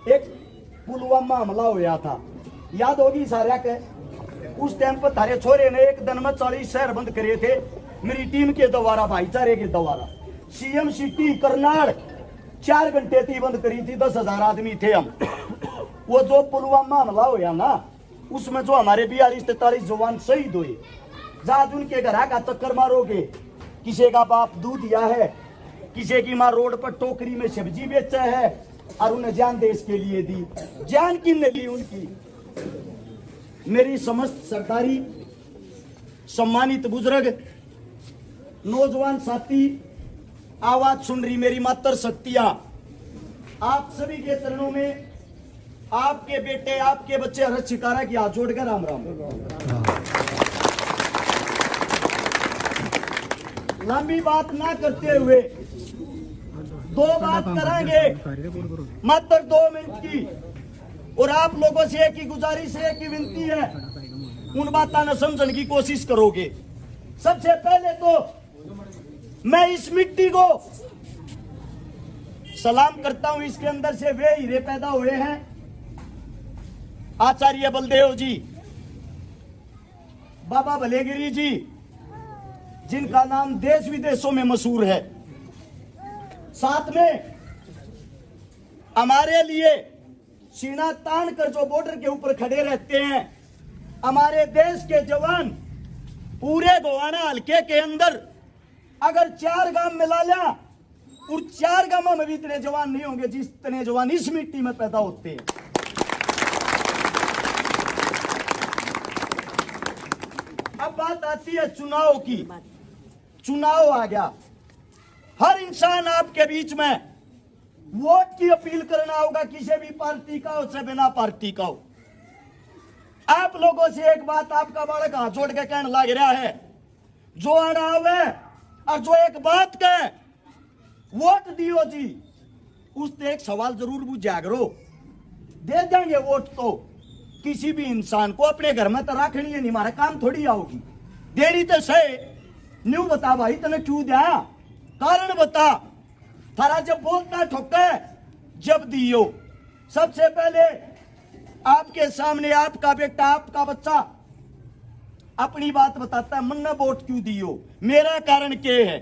एक पुलवामा हमला होया था, याद होगी सारा के। उस टाइम पर थारे छोरे ने एक दिन में 40 शहर बंद करे थे मेरी टीम के द्वारा, भाईचारे के द्वारा। सीएम सिटी करनाल 4 घंटे थी बंद करी थी, 10,000 आदमी थे हम। वो जो पुलवामा हमला होया ना, उसमें जो हमारे 42-43 जवान शहीद हुए, जहाज उनके घर का चक्कर मारोगे, किसी का बाप दूध दिया है, किसी की माँ रोड पर टोकरी में सब्जी बेचा है, और उन्हें जान देश के लिए दी। जान किसने ली उनकी? मेरी समस्त सरकारी सम्मानित बुजुर्ग नौजवान साथी, आवाज सुन रही मेरी मातर शक्तियां, आप सभी के चरणों में आपके बेटे, आपके बच्चे हर्ष शिकारा की हाथ जोड़कर राम राम। लंबी बात ना करते हुए 2 बात करेंगे, मात्र 2 मिनट की। और आप लोगों से एक ही गुजारिश है, एक ही विनती है, उन बातों ने समझने की कोशिश करोगे। सबसे पहले तो मैं इस मिट्टी को सलाम करता हूं, इसके अंदर से वे हीरे पैदा हुए हैं, आचार्य बलदेव जी, बाबा भलेगिरी जी, जिनका नाम देश विदेशों में मशहूर है। साथ में हमारे लिए सीना तान कर जो बॉर्डर के ऊपर खड़े रहते हैं, हमारे देश के जवान। पूरे गोवाना हल्के के अंदर अगर 4 गांव मिला लिया, और 4 गांवों में भी इतने जवान नहीं होंगे जितने जवान इस मिट्टी में पैदा होते हैं। अब बात आती है चुनाव की। चुनाव आ गया, हर इंसान आपके बीच में वोट की अपील करना होगा, किसी भी पार्टी का हो चाहे बिना पार्टी का हो। आप लोगों से एक बात आपका बालक हाथ जोड़ के कहने लग रहा है, जो आना हुए और जो एक बात कहे वोट दियो जी, उससे एक सवाल जरूर बुझा करो। दे देंगे वोट तो किसी भी इंसान को, अपने घर में तो रखनी है नहीं, हमारा काम थोड़ी आओगी। देरी तो सही न्यू बता भाई, तने क्यों दिया, कारण बता। थारा जब बोलता ठोके जब दियो। सबसे पहले आपके सामने आपका बेटा, आपका बच्चा अपनी बात बताता है, मन्ना वोट क्यों दियो, मेरा कारण क्या है।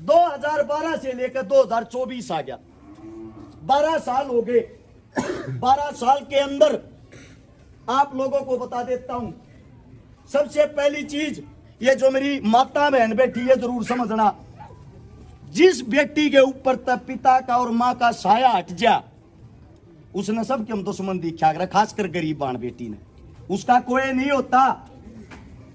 2012 से लेकर 2024 आ गया, 12 साल हो गए। 12 साल के अंदर आप लोगों को बता देता हूं, सबसे पहली चीज, ये जो मेरी माता बहन बैठी है जरूर समझना, जिस व्यक्ति के ऊपर तब पिता का और माँ का साया हट जा, उसने सबके हम दुश्मन दिखा कर, खासकर गरीब बाण बेटी ने, उसका कोई नहीं होता।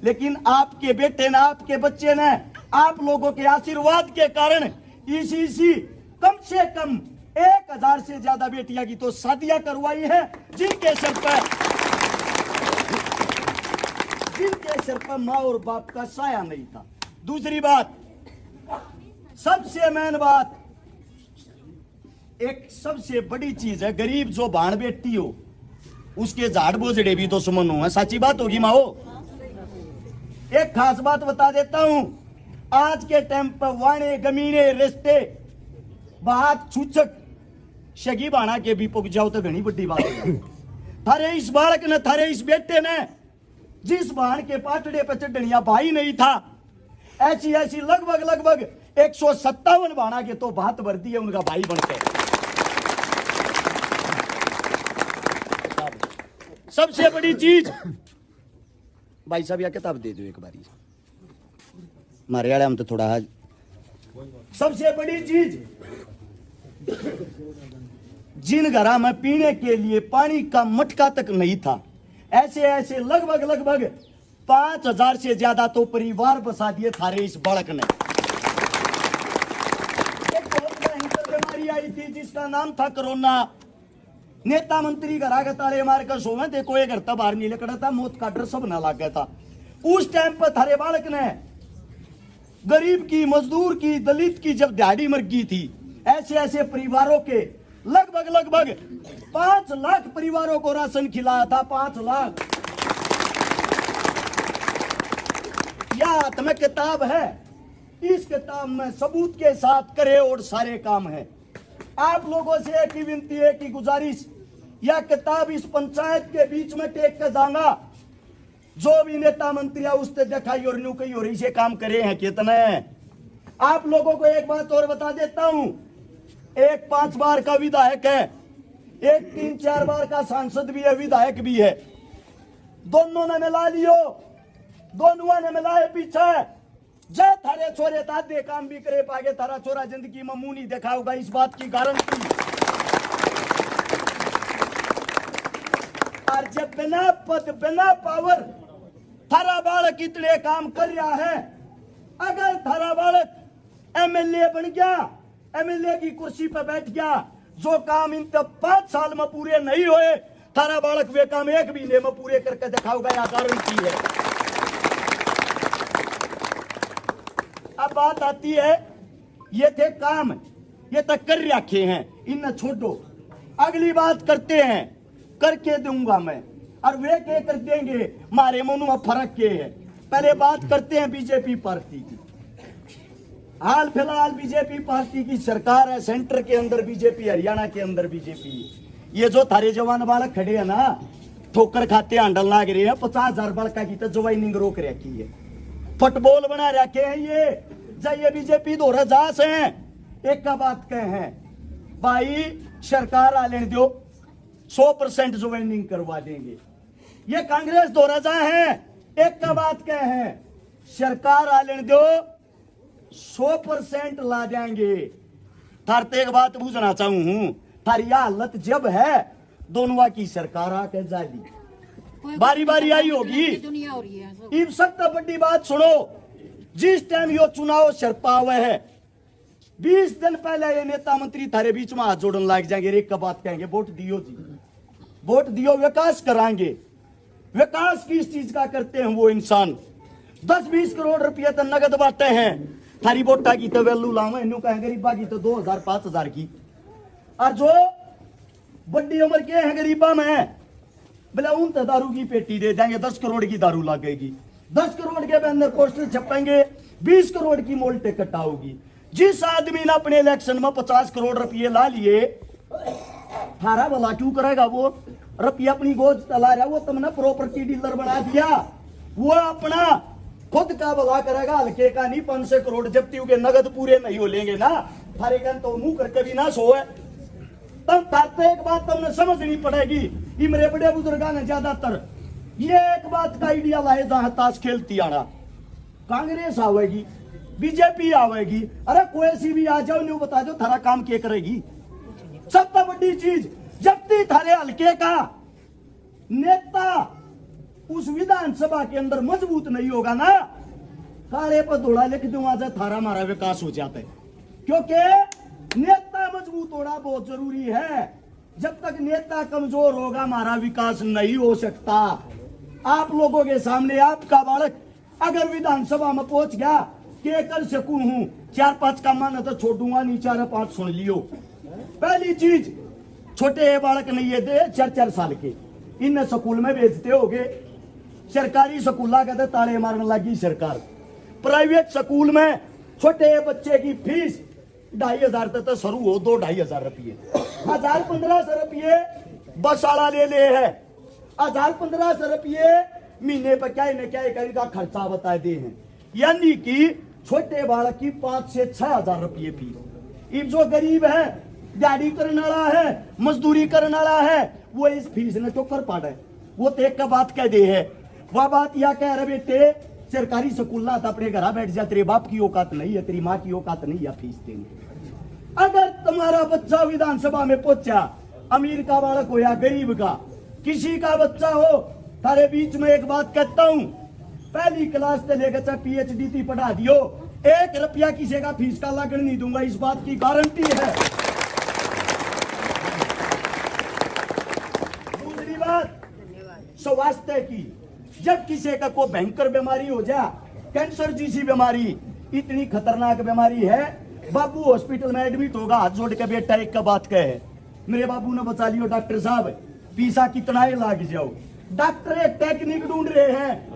लेकिन आपके बेटे ने, आपके बच्चे ने, आप लोगों के आशीर्वाद के कारण इसी कम से कम 1000 से ज्यादा बेटियां की तो शादियां करवाई है, जिनके सिर पर माँ और बाप का साया नहीं था। दूसरी बात, सबसे मेन बात, एक सबसे बड़ी चीज है, गरीब जो भाण बेटी हो उसके झाड़ बोझड़े भी दुश्मन हो। सच्ची बात होगी माओ। एक खास बात बता देता हूं, आज के टाइम पर वाणे गमीने रिश्ते बात छूचक शगी बाणा के भी पुग जाओ तो घनी बड़ी बात है। थारे इस बालक ने, थारे इस बेटे ने, जिस बाण के पाटड़े पर चढ़निया भाई नहीं था, ऐसी लगभग 157 बाणा के तो बात भर दी है उनका भाई बनकर। सबसे बड़ी चीज, भाई साहब यह किताब दे दो एक बारी, मारे वाले हम तो थोड़ा। सबसे बड़ी चीज, जिन घरा में पीने के लिए पानी का मटका तक नहीं था, ऐसे लगभग 5000 से ज्यादा तो परिवार बसा दिए थारे इस बालक ने। एक बहुत भयंकर बीमारी आई थी जिसका नाम था कोरोना। नेता मंत्री घरा के ताले मार कर सोवे, देखो ये घर तक बाहर नहीं निकला था, मौत का डर सब ना लग गया था। उस टाइम पर थारे बालक ने गरीब की, मजदूर की, दलित की जब दिहाड़ी मर गई थी, ऐसे परिवारों के लगभग 5 लाख परिवारों को राशन खिलाया था। 5 लाख। यह हाथ में किताब है, इस किताब में सबूत के साथ करे और सारे काम है। आप लोगों से एक ही विनती है, एक ही गुजारिश, यह किताब इस पंचायत के बीच में टेक कर जाना। जो भी नेता मंत्री उससे दिखाई और न्यू कही और इसे काम करे हैं कितने। आप लोगों को एक बात और बता देता हूं, एक 5 बार का विधायक है, एक 3-4 बार का सांसद भी है, विधायक भी है। दोनों ने मिला लियो, दोनों ने मिलाए पीछे। जय थारे छोरे तादे काम भी करे पागे, थारा छोरा जिंदगी में मुंह नहीं देखा होगा, इस बात की गारंटी। और जब बिना पद बिना पावर थारा बालक इतने काम कर रहा है, अगर थारा बालक एमएलए बन गया, एमएलए की कुर्सी पर बैठ गया, जो काम इन 5 साल में पूरे नहीं हुए, थारा बालक वे काम 1 महीने में पूरे करके दिखाऊंगा, यह गारंटी है। अब बात आती है, ये थे काम, ये तक कर रखे हैं, इन छोड़ो, अगली बात करते हैं, करके दूंगा मैं, और वे क्या कर देंगे, मारे मनु में फर्क के है। पहले बात करते हैं बीजेपी पार्टी की। हाल फिलहाल बीजेपी पार्टी की सरकार है, सेंटर के अंदर बीजेपी, हरियाणा के अंदर बीजेपी। ये जो थारे जवान बालक खड़े हैं ना, ठोकर खाते हांडल लाग रहे हैं, 50,000 बड़का की तो ज्वाइनिंग रोक रखी है, फुटबॉल बना रखे हैं। ये बीजेपी दो रजास हैं। एक का बात कहे हैं, भाई सरकार आ लेने दो, 100% ज्वाइनिंग करवा देंगे। ये कांग्रेस दो रजा है। एक का बात कहे हैं, सरकार आ लेने दो, 100% ला देंगे। थारते एक बात पूछना चाहूं, थारी हालत जब है, दोनों की सरकार आके जाली बारी बारी आई होगी। इन सबसे बड़ी बात सुनो, जिस टाइम यो चुनाव सरपा हुआ है, 20 दिन पहले ये नेता मंत्री थारे बीच में हाथ जोड़न लग जाएंगे, एक का बात कहेंगे, वोट दियो जी, वोट दियो, विकास कराएंगे। विकास किस चीज का करते हैं वो इंसान? 10-20 करोड़ रुपया तो नगद बांटे हैं। थारी वोटा की तो वैल्यू लाओ, इनू कहें गरीबा की तो 2,000-5,000 की। और जो बड़ी उम्र के हैं गरीबा में, बोले उन तो दारू की पेटी दे देंगे, 10 करोड़ की दारू लगेगी, 10 करोड़ के अंदर पोस्टर छपेंगे, 20 करोड़ की मोल टिकट आओगी। जिस आदमी ने अपने इलेक्शन में 50 करोड़ रुपये ला लिए, थारा भला क्यों करेगा? वो रुपया अपनी गोद तला रहा, वो तुमने प्रॉपर्टी डीलर बना दिया, वो अपना खुद का भला करेगा, हल्के का नहीं। 500 करोड़ जब्ती के नगद पूरे नहीं हो लेंगे ना, थारे कन तो मुंह करके भी ना सोए। तब ताते एक बात तुमने समझनी पड़ेगी, ये मेरे बड़े बुजुर्गा ने ज्यादातर ये एक बात का आइडिया लाए, जहां ताश खेलती आना, कांग्रेस आवेगी, बीजेपी आवेगी, अरे कोई सी भी आ जाओ, न्यू बता दो थारा काम क्या करेगी। सबसे बड़ी चीज, जब तक थारे हल्के का नेता उस विधानसभा के अंदर मजबूत नहीं होगा ना, काले पर धोड़ा लिख दूंगा, थारा हमारा विकास हो जाता है। क्योंकि नेता मजबूत होना बहुत जरूरी है। जब तक नेता कमजोर होगा, हमारा विकास नहीं हो सकता। आप लोगों के सामने आपका बालक अगर विधानसभा में पहुंच गया कि कर सकूं हूं, 4-5 का माना तो छोड़ूंगा नहीं, 4-5 सुन लियो। पहली चीज, छोटे बालक नहीं है दे 4-4 साल के, इन स्कूल में भेजते होगे। सरकारी स्कूल कहते ताले मारने लगी सरकार। प्राइवेट स्कूल में छोटे बच्चे की फीस 2,500 तक शुरू हो, 2-2,500 रुपये, 1,000-1,500 रुपये बस वाला ले है, 1,000-1,500 रुपये महीने पर क्या का खर्चा बता दे हैं। यानी कि छोटे बालक की 5 से 6,000 रुपये फीस। इब जो गरीब है, दिहाड़ी करने वाला है, मजदूरी करने वाला है, वो इस फीस ने तो कर पाए, वो तो एक का बात कह दे है। वह बात यह कह रहे बेटे, सरकारी स्कूल ना अपने घर बैठ जा, तेरे बाप की औकात नहीं है, तेरी माँ की औकात नहीं है फीस देने। अगर तुम्हारा बच्चा विधानसभा में पहुंचा, अमीर का बालक हो या गरीब का, किसी का बच्चा हो, तारे बीच में एक बात कहता हूं, पहली क्लास से लेकर चाहे PhD तक पढ़ा दियो, 1 रुपया किसी का फीस का लगन नहीं दूंगा, इस बात की गारंटी है। दूसरी बात स्वास्थ्य की, जब किसी का कोई भयंकर बीमारी हो जाए, कैंसर जैसी बीमारी, इतनी खतरनाक बीमारी है, बाबू हॉस्पिटल में एडमिट होगा, हाथ जोड़ के बेटा एक का बात कहे, मेरे बाबू ने बचा लियो डॉक्टर साहब, पीसा कितना ही लाग जाओ। डॉक्टर एक टेक्निक ढूंढ रहे हैं,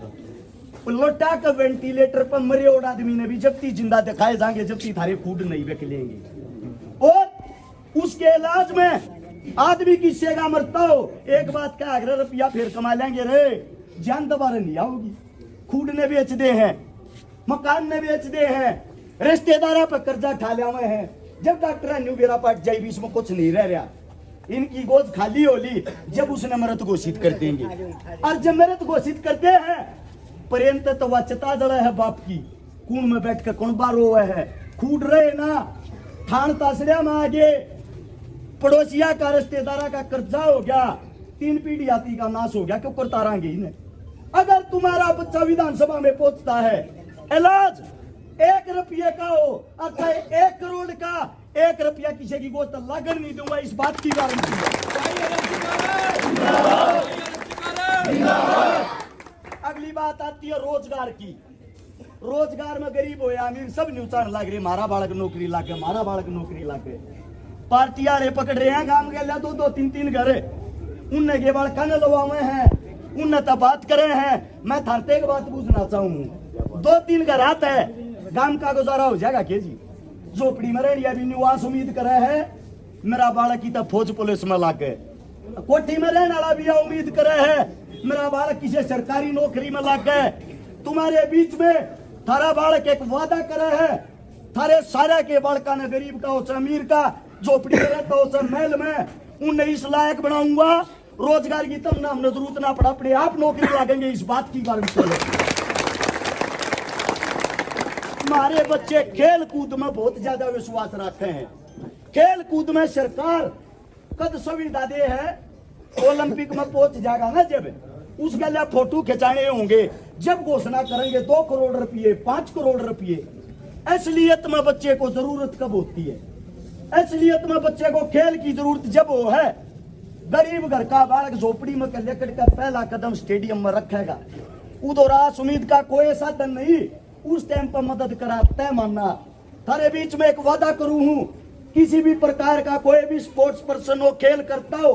लोटा का वेंटिलेटर पर मरे और आदमी ने भी जब ती जिंदा दिखाए जाएंगे, जब ती थारे फूड नहीं बिक लेंगे। और उसके इलाज में आदमी किससे का मरता हो, एक बात का अगर रुपया फिर कमा लेंगे रे, जान दोबारा नहीं आओगी। खूड ने बेच दे हैं, मकान ने बेच दे हैं, रिश्तेदारा पर कर्जा ठा लिया हुए हैं। जब डॉक्टर न्यू बेरा पाट जाए बीच में कुछ नहीं रह रहा, इनकी गोद खाली होली जब उसने मृत घोषित कर देंगे। और जब मृत घोषित करते हैं पर्यंत तो वचता जड़ा है बाप की, कून में बैठ कर कौन बार रोए है, खूड रहे ना थान तासड़िया में आगे पड़ोसिया का रिश्तेदारा का कर्जा हो गया, 3 पीढ़ी आती का नाश हो गया, क्यों करता रहेंगे इन्हें। अगर तुम्हारा बच्चा विधानसभा में पहुंचता है, इलाज 1 रुपये का हो, अच्छा 1 करोड़ का 1 रुपया किसी की गोश्त लागन नहीं दूंगा, इस बात की गारंटी है। अगली बात आती है रोजगार की। रोजगार में गरीब हो या अमीर सब न्यूचान लग रही, मारा बालक नौकरी लागे, मारा बालक नौकरी लागे। पार्टी वाले पकड़ रहे हैं काम के लिए 2-2 3-3 घर, उनने के बाल कन लवावे हैं, उनने तो बात करे हैं। मैं थारते एक बात पूछना चाहूँ, 2-3 घर आता है, गांव का गुजारा हो जाएगा के जी? झोपड़ी में रहने अभी निवास उम्मीद करे है, मेरा बालक की तो फौज पुलिस में लागे। कोठी में रहने वाला भी उम्मीद करे है, मेरा बालक किसी सरकारी नौकरी में लागे। तुम्हारे बीच में थारा बालक एक वादा करे है, थारे सारे के बालका ने गरीब का हो अमीर का, झोपड़ी में रहता हो महल में, उन्हें इस लायक बनाऊंगा, रोजगार की तब ना हमने जरूरत ना पड़ा, अपने आप नौकरी लागेंगे, इस बात की गारंटी है। हमारे बच्चे खेल कूद में बहुत ज्यादा विश्वास रखते हैं। खेल कूद में सरकार कद सुविधा दे है, ओलंपिक में पहुंच जाएगा ना जब, उसके लिए फोटो खिंचाने होंगे, जब घोषणा करेंगे 2 करोड़ रुपये 5 करोड़ रुपये। असलियत में बच्चे को जरूरत कब होती है? असलियत में बच्चे को खेल की जरूरत जब वो है, गरीब घर का बालक झोपड़ी में लेकर का पहला कदम स्टेडियम में रखेगा, उधर आस उम्मीद का कोई साधन नहीं, उस टाइम पर मदद करा तय मानना। थारे बीच में एक वादा करूं हूं, किसी भी प्रकार का कोई भी स्पोर्ट्स पर्सन हो, खेल करता हो,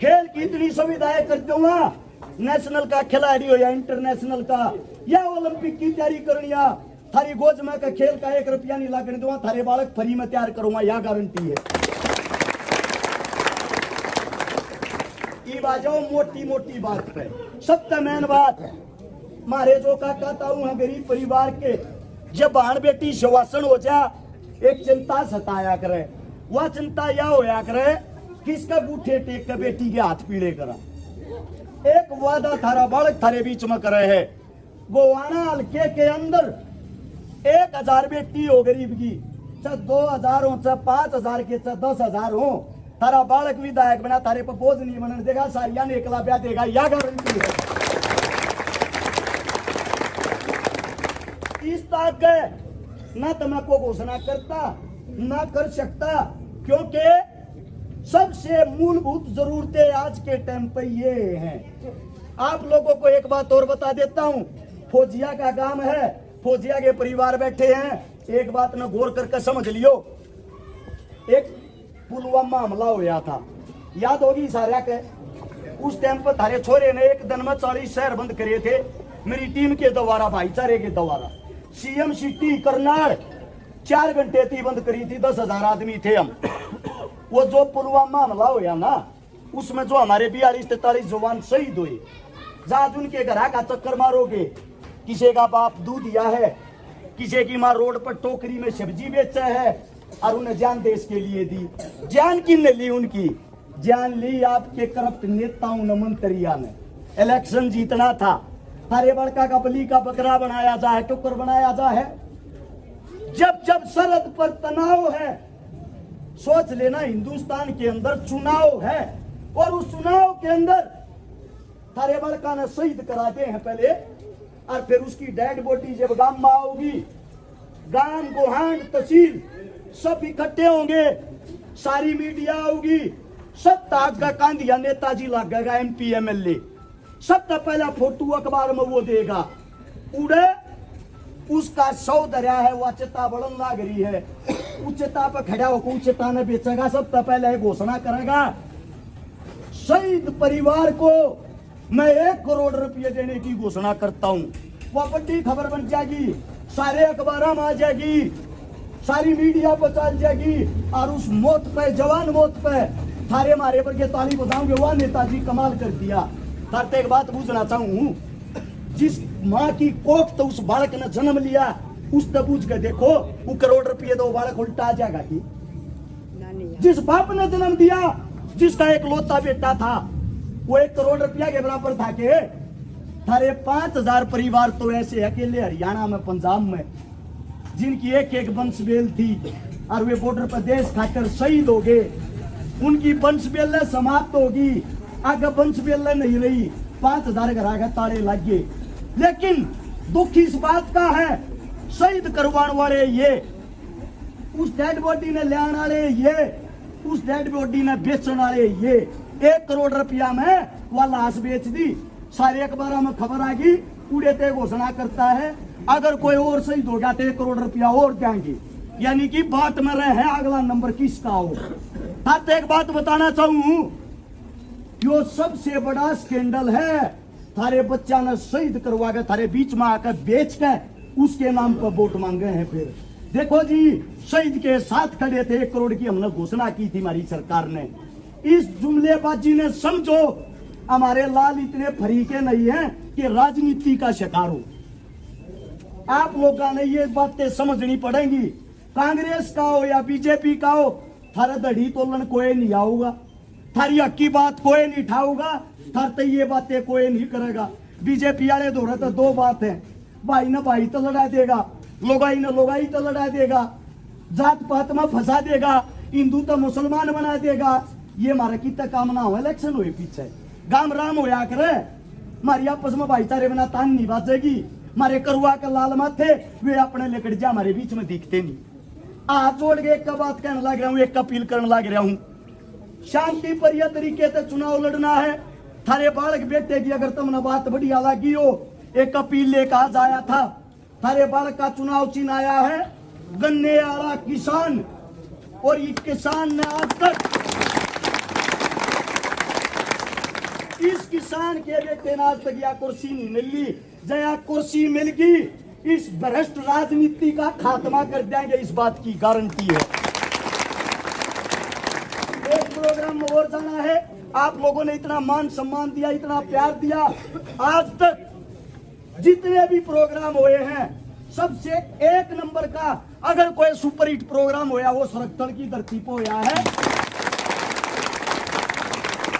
खेल की इतनी सुविधाएं कर दूंगा, नेशनल का खिलाड़ी हो या इंटरनेशनल का या ओलंपिक की तैयारी करनी, थारी गोज में का खेल का 1 रुपया नहीं लागने दूंगा, थारे बालक फ्री में तैयार करूंगा, यह गारंटी है। जाओ मोटी मोटी बात पे, सत्य मेन बात, मारे जो का कहता हूं गरीब परिवार के, जब बहन बेटी शवासन हो जा, एक चिंता सताया करे, वह चिंता यह होया करे किसका बूठे टेक के बेटी के हाथ पीड़े करा। एक वादा थारा बालक थारे बीच में करे है, गोवाना हल्के के अंदर 1000 बेटी हो गरीब की, चाहे 2000 हो, चाहे 5000 के, चाहे 10,000 हो, थारा बालक विधायक बना, थारे पर बोझ नहीं बनने देगा, सारिया ने एकला ब्याह देगा, यह गारंटी है। इस तक ना तो मैं को घोषणा करता ना कर सकता, क्योंकि सबसे मूलभूत जरूरतें आज के टाइम पे ये हैं। आप लोगों को एक बात और बता देता हूं, फौजिया का काम है, फौजिया के परिवार बैठे हैं, एक बात ना गौर करके समझ लियो। एक पुलवामा हमला होया था, याद होगी सारा के, उस टाइम पर थारे छोरे ने एक दिन में 40 शहर बंद करे थे, मेरी टीम के द्वारा, भाईचारे के द्वारा। सीएम सिटी करनाल 4 घंटे थी बंद करी थी, 10,000 आदमी थे हम। वो जो पुलवामा हमला होया ना, उसमें जो हमारे 42-43 जवान शहीद हुए, जहां उनके घर का चक्कर मारोगे, किसी का बाप दूध दिया है, किसी की माँ रोड पर टोकरी में सब्जी बेचा है, और उन्हें जान देश के लिए दी। जान किसने ली? उनकी जान ली आपके करप्ट नेताओं ने, मंत्रियों ने। इलेक्शन जीतना था, हरे बड़का का बली का बकरा बनाया जाए, टुकर बनाया जाए। जब जब सरहद पर तनाव है, सोच लेना हिंदुस्तान के अंदर चुनाव है, और उस चुनाव के अंदर थारे बड़का ने शहीद कराते हैं पहले, और फिर उसकी डेड बॉडी जब गांव में आओगी, गांव गोहांड तहसील सब इकट्ठे होंगे, सारी मीडिया आओगी, सब तागा कांधिया नेताजी लगेगा, MP MLA, सबसे पहला फोटो अखबार में वो देगा, उड़े उसका 100 दरिया है, वो चिता बड़न लाग रही है, उच्चता पर खड़ा होकर उच्चता ने बेचेगा, सबसे पहले घोषणा करेगा, शहीद परिवार को मैं 1 करोड़ रुपये देने की घोषणा करता हूं। वह बड़ी खबर बन जाएगी, सारे अखबारों में आ जाएगी, सारी मीडिया पर चल जाएगी और उस मौत पे, जवान मौत पे थारे मारे पर के ताली बजाओगे, वह नेताजी कमाल कर दिया। तारते एक बात पूछना चाहूं, जिस माँ की कोख तो उस बालक ने जन्म लिया, उस तक पूछ के देखो वो करोड़ रुपये दो बालक उल्टा आ जाएगा कि? जिस बाप ने जन्म दिया, जिसका एक लौता बेटा था, वो 1 करोड़ रुपया के बराबर था के? थारे 5000 परिवार तो ऐसे अकेले हरियाणा में, पंजाब में, जिनकी एक एक वंशबेल थी और वे बॉर्डर पर देश खाकर शहीद हो गए। उनकी वंशबेल समाप्त होगी, आगे वंशबेल नहीं रही, 5000 घर आगे ताड़े लग गए। लेकिन दुख इस बात का है, शहीद करवाने वाले ये, उस डेड बॉडी ने लेने वाले ये, उस डेड बॉडी ने बेचने वाले ये। 1 करोड़ रुपया में वह लाश बेच दी। सारे अखबारों में खबर आ गई, पूरे ते घोषणा करता है अगर कोई और शहीद हो गया तो 1 करोड़ रुपया और देंगे। यानी कि बात में रहे हैं अगला नंबर किसका हो। साथ एक बात बताना चाहूं, यो सबसे बड़ा स्कैंडल है। थारे बच्चा ने शहीद करवा के थारे बीच में आकर बेच के उसके नाम पर वोट मांगे हैं। फिर देखो जी, शहीद के साथ खड़े थे, 1 करोड़ की हमने घोषणा की थी हमारी सरकार ने। इस जुमलेबाजी ने समझो हमारे लाल इतने फरीके नहीं हैं कि राजनीति का शिकार हो। आप लोगों ने ये बातें समझनी पड़ेंगी। कांग्रेस का हो या बीजेपी का हो, थारा दड़ी तोलन कोई नहीं आऊगा, थारी हक की बात कोई नहीं उठाऊगा, थारते ये बातें कोई नहीं करेगा। बीजेपी वाले दो तो 2 बात है, भाई ना भाई तो लड़ा देगा, लोगाई ना लोगाई तो लड़ा देगा, जात पात में फंसा देगा, हिंदू तो मुसलमान बना देगा। ये हमारा कितना काम ना हो, इलेक्शन हुए पीछे गाम राम होया करे, हमारी आपस में भाईचारे बना तान नहीं बाजेगी। हमारे करुआ के लाल माथे वे अपने लेकर जा हमारे बीच में दिखते नहीं। हाथ जोड़ के एक का बात कहने लग रहा हूँ, एक का अपील करने लग रहा हूँ, शांति प्रिय तरीके से चुनाव लड़ना है। थारे बालक बेटे की अगर तुमने बात बढ़िया लगी हो, एक अपील लेकर आज आया था। थारे बालक का चुनाव चिन्ह आया है गन्ने वाला किसान, और ये किसान ने आज तक, इस किसान के बेटे ने आज तक यह कुर्सी नहीं मिली। जया कुर्सी मिल गई, इस भ्रष्ट राजनीति का खात्मा कर देंगे, इस बात की गारंटी है। एक प्रोग्राम में और जाना है, आप लोगों ने इतना मान सम्मान दिया, इतना प्यार दिया। आज तक जितने भी प्रोग्राम हुए हैं, सबसे 1 नंबर का अगर कोई सुपर हिट प्रोग्राम होया वो सरकतल की धरती पर होया है।